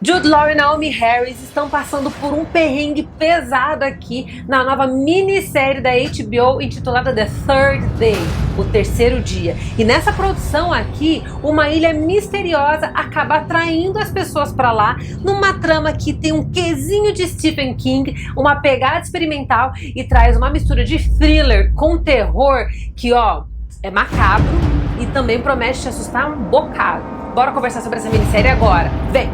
Jude Law e Naomie Harris estão passando por um perrengue pesado aqui na nova minissérie da HBO intitulada The Third Day, o terceiro dia. E nessa produção aqui, uma ilha misteriosa acaba atraindo as pessoas para lá numa trama que tem um quesinho de Stephen King, uma pegada experimental e traz uma mistura de thriller com terror que, ó, é macabro e também promete te assustar um bocado. Bora conversar sobre essa minissérie agora. Vem!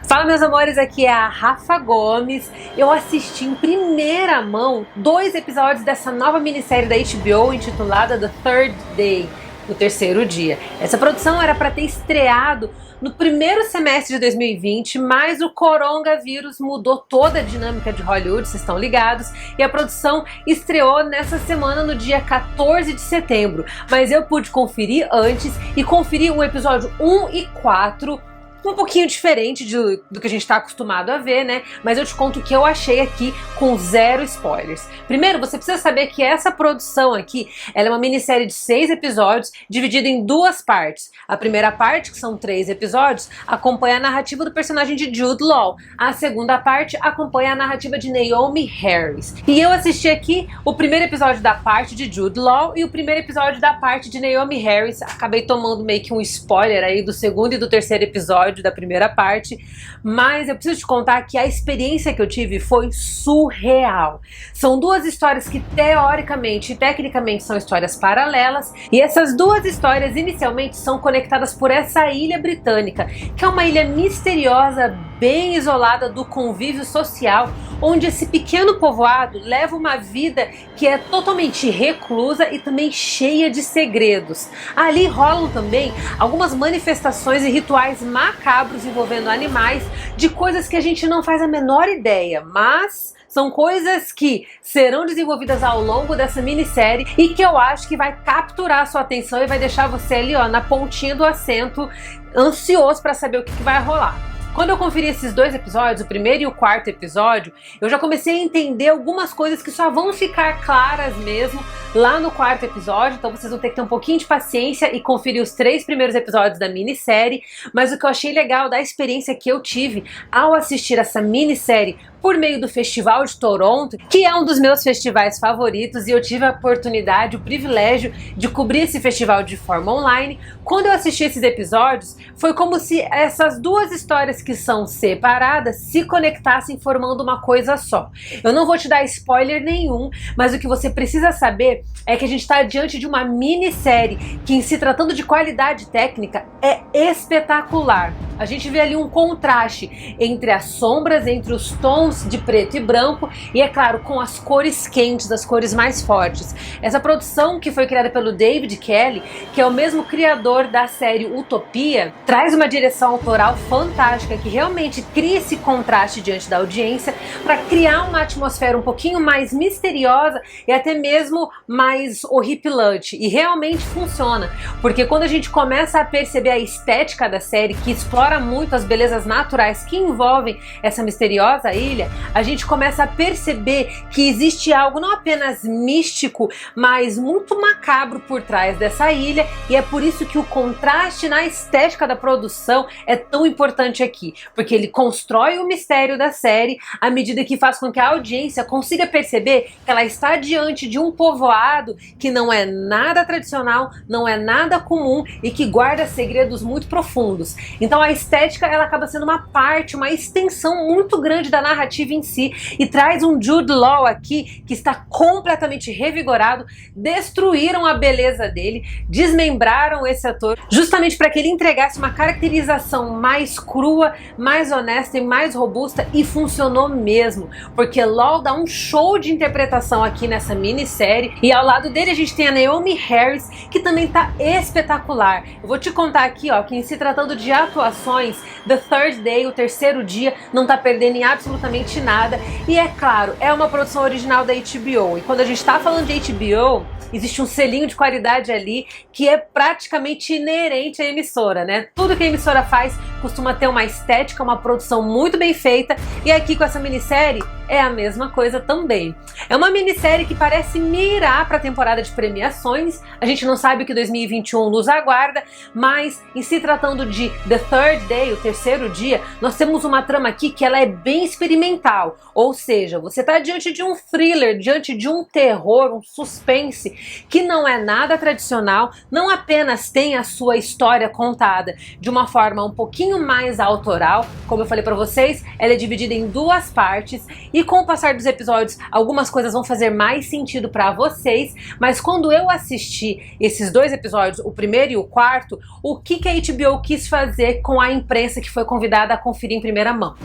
Fala, meus amores, aqui é a Rafa Gomes. Eu assisti em primeira mão 2 episódios dessa nova minissérie da HBO intitulada The Third Day, o terceiro dia. Essa produção era para ter estreado no primeiro semestre de 2020, mas o coronavírus mudou toda a dinâmica de Hollywood, vocês estão ligados, e a produção estreou nessa semana no dia 14 de setembro. Mas eu pude conferir antes e conferir o episódio 1 e 4, um pouquinho diferente do que a gente está acostumado a ver, né? Mas eu te conto o que eu achei aqui com 0 spoilers. Primeiro, você precisa saber que essa produção aqui, ela é uma minissérie de 6 episódios, dividida em 2 partes. A primeira parte, que são 3 episódios, acompanha a narrativa do personagem de Jude Law. A segunda parte acompanha a narrativa de Naomie Harris. E eu assisti aqui o primeiro episódio da parte de Jude Law e o primeiro episódio da parte de Naomie Harris. Acabei tomando meio que um spoiler aí do segundo e do terceiro episódio da primeira parte, mas eu preciso te contar que a experiência que eu tive foi surreal. São 2 histórias que teoricamente e tecnicamente são histórias paralelas, e essas 2 histórias inicialmente são conectadas por essa ilha britânica, que é uma ilha misteriosa, bem isolada do convívio social, onde esse pequeno povoado leva uma vida que é totalmente reclusa e também cheia de segredos. Ali rolam também algumas manifestações e rituais macabros envolvendo animais, de coisas que a gente não faz a menor ideia, mas são coisas que serão desenvolvidas ao longo dessa minissérie e que eu acho que vai capturar a sua atenção e vai deixar você ali, ó, na pontinha do assento, ansioso para saber o que vai rolar. Quando eu conferi esses 2 episódios, o primeiro e o quarto episódio, eu já comecei a entender algumas coisas que só vão ficar claras mesmo lá no quarto episódio, então vocês vão ter que ter um pouquinho de paciência e conferir os 3 primeiros episódios da minissérie. Mas o que eu achei legal da experiência que eu tive ao assistir essa minissérie por meio do Festival de Toronto, que é um dos meus festivais favoritos, e eu tive a oportunidade, o privilégio de cobrir esse festival de forma online. Quando eu assisti esses episódios, foi como se essas 2 histórias que são separadas se conectassem formando uma coisa só. Eu não vou te dar spoiler nenhum, mas o que você precisa saber é que a gente está diante de uma minissérie que, em se tratando de qualidade técnica, é espetacular. A gente vê ali um contraste entre as sombras, entre os tons de preto e branco e, é claro, com as cores quentes, as cores mais fortes. Essa produção, que foi criada pelo David Kelley, que é o mesmo criador da série Utopia, traz uma direção autoral fantástica que realmente cria esse contraste diante da audiência para criar uma atmosfera um pouquinho mais misteriosa e até mesmo mais horripilante. E realmente funciona, porque quando a gente começa a perceber a estética da série, que explora muito as belezas naturais que envolvem essa misteriosa ilha, a gente começa a perceber que existe algo não apenas místico, mas muito macabro por trás dessa ilha, e é por isso que o contraste na estética da produção é tão importante aqui, porque ele constrói o mistério da série à medida que faz com que a audiência consiga perceber que ela está diante de um povoado que não é nada tradicional, não é nada comum e que guarda segredos muito profundos. Então a estética, ela acaba sendo uma parte, uma extensão muito grande da narrativa em si, e traz um Jude Law aqui que está completamente revigorado. Destruíram a beleza dele, desmembraram esse ator justamente para que ele entregasse uma caracterização mais crua, mais honesta e mais robusta, e funcionou mesmo, porque Law dá um show de interpretação aqui nessa minissérie, e ao lado dele a gente tem a Naomie Harris, que também tá espetacular. Eu vou te contar aqui, ó, que em se tratando de atuações, The Third Day, o terceiro dia, não tá perdendo em absolutamente nada, e é claro, é uma produção original da HBO, e quando a gente tá falando de HBO, existe um selinho de qualidade ali que é praticamente inerente à emissora, né? Tudo que a emissora faz costuma ter uma estética, uma produção muito bem feita, e aqui com essa minissérie é a mesma coisa também. É uma minissérie que parece mirar para a temporada de premiações. A gente não sabe o que 2021 nos aguarda, mas em se tratando de The Third Day, o terceiro dia, nós temos uma trama aqui que ela é bem experimental, ou seja, você está diante de um thriller, diante de um terror, um suspense que não é nada tradicional, não apenas tem a sua história contada de uma forma um pouquinho mais autoral, como eu falei para vocês, ela é dividida em duas partes e com o passar dos episódios algumas coisas vão fazer mais sentido para vocês, mas quando eu assisti esses dois episódios, o primeiro e o quarto, o que a HBO quis fazer com a imprensa que foi convidada a conferir em primeira mão?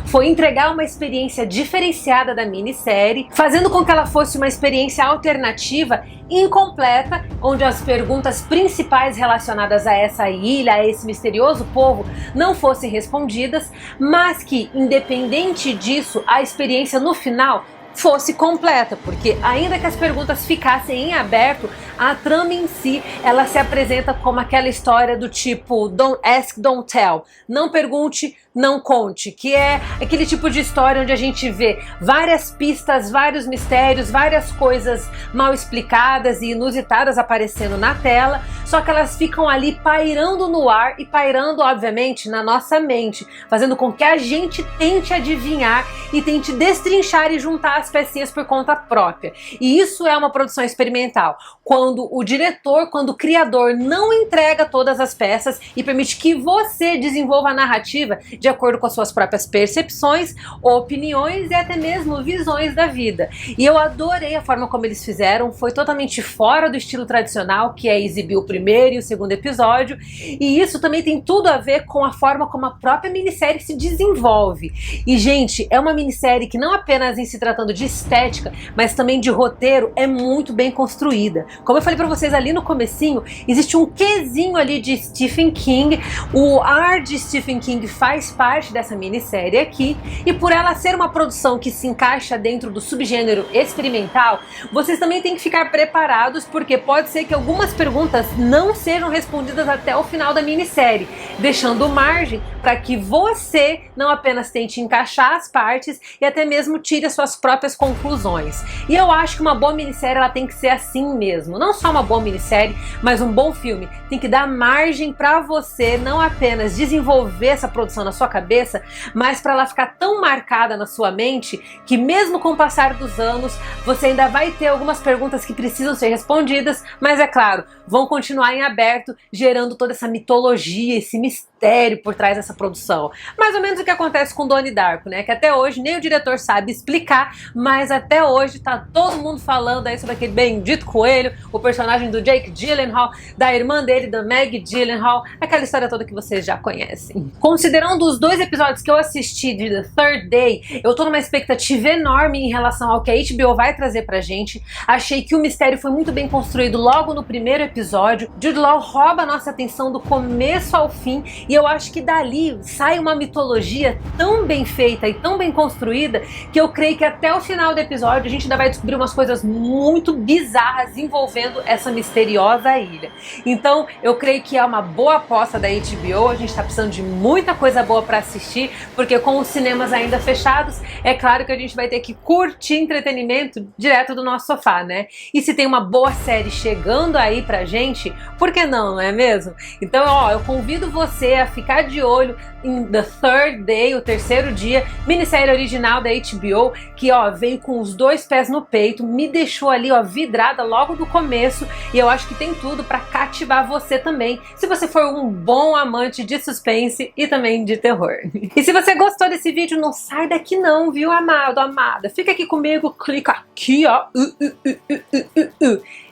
Foi entregar uma experiência diferenciada da minissérie, fazendo com que ela fosse uma experiência alternativa incompleta, onde as perguntas principais relacionadas a essa ilha, a esse misterioso povo, não fossem respondidas, mas que, independente disso, a experiência no final fosse completa, porque ainda que as perguntas ficassem em aberto, a trama em si, ela se apresenta como aquela história do tipo don't ask, don't tell, não pergunte, não conte, que é aquele tipo de história onde a gente vê várias pistas, vários mistérios, várias coisas mal explicadas e inusitadas aparecendo na tela, só que elas ficam ali pairando no ar e pairando, obviamente, na nossa mente, fazendo com que a gente tente adivinhar e tente destrinchar e juntar as pecinhas por conta própria. E isso é uma produção experimental, quando o diretor, quando o criador não entrega todas as peças e permite que você desenvolva a narrativa de acordo com as suas próprias percepções, opiniões e até mesmo visões da vida. E eu adorei a forma como eles fizeram, foi totalmente fora do estilo tradicional, que é exibir o primeiro e o segundo episódio, e isso também tem tudo a ver com a forma como a própria minissérie se desenvolve. E, gente, é uma minissérie que não apenas em se tratando de estética, mas também de roteiro, é muito bem construída. Como eu falei pra vocês ali no comecinho, existe um quesinho ali de Stephen King, o ar de Stephen King faz parte dessa minissérie aqui, e por ela ser uma produção que se encaixa dentro do subgênero experimental, vocês também têm que ficar preparados, porque pode ser que algumas perguntas não sejam respondidas até o final da minissérie, deixando margem para que você não apenas tente encaixar as partes e até mesmo tire as suas próprias conclusões. E eu acho que uma boa minissérie ela tem que ser assim mesmo, não só uma boa minissérie, mas um bom filme tem que dar margem para você não apenas desenvolver essa produção na sua cabeça, mas para ela ficar tão marcada na sua mente que mesmo com o passar dos anos você ainda vai ter algumas perguntas que precisam ser respondidas, mas é claro, vão continuar em aberto, gerando toda essa mitologia, esse mistério por trás dessa produção. Mais ou menos o que acontece com Donnie Darko, né? Que até hoje nem o diretor sabe explicar, mas até hoje tá todo mundo falando aí sobre aquele bendito coelho, o personagem do Jake Gyllenhaal, da irmã dele, da Maggie Gyllenhaal, aquela história toda que vocês já conhecem. Considerando os dois episódios que eu assisti de The Third Day, eu tô numa expectativa enorme em relação ao que a HBO vai trazer pra gente. Achei que o mistério foi muito bem construído logo no primeiro episódio. Jude Law rouba a nossa atenção do começo ao fim e eu acho que dali sai uma mitologia tão bem feita e tão bem construída que eu creio que até o final do episódio a gente ainda vai descobrir umas coisas muito bizarras envolvendo essa misteriosa ilha. Então eu creio que é uma boa aposta da HBO, a gente tá precisando de muita coisa boa pra assistir, porque com os cinemas ainda fechados, é claro que a gente vai ter que curtir entretenimento direto do nosso sofá, né? E se tem uma boa série chegando aí pra gente, por que não é mesmo? Então, ó, eu convido você a ficar de olho em The Third Day, o terceiro dia, minissérie original da HBO, que, ó, veio com os dois pés no peito, me deixou ali, ó, vidrada logo do começo, e eu acho que tem tudo pra cativar você também, se você for um bom amante de suspense e também de terror. E se você gostou desse vídeo, não sai daqui não, viu, amado, amada? Fica aqui comigo, clica aqui, ó,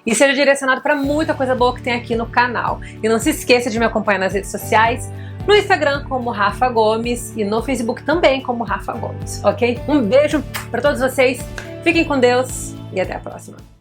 e seja direcionado para muita coisa boa que tem aqui no canal. E não se esqueça de me acompanhar nas redes sociais, no Instagram como Rafa Gomes e no Facebook também como Rafa Gomes, ok? Um beijo para todos vocês, fiquem com Deus e até a próxima.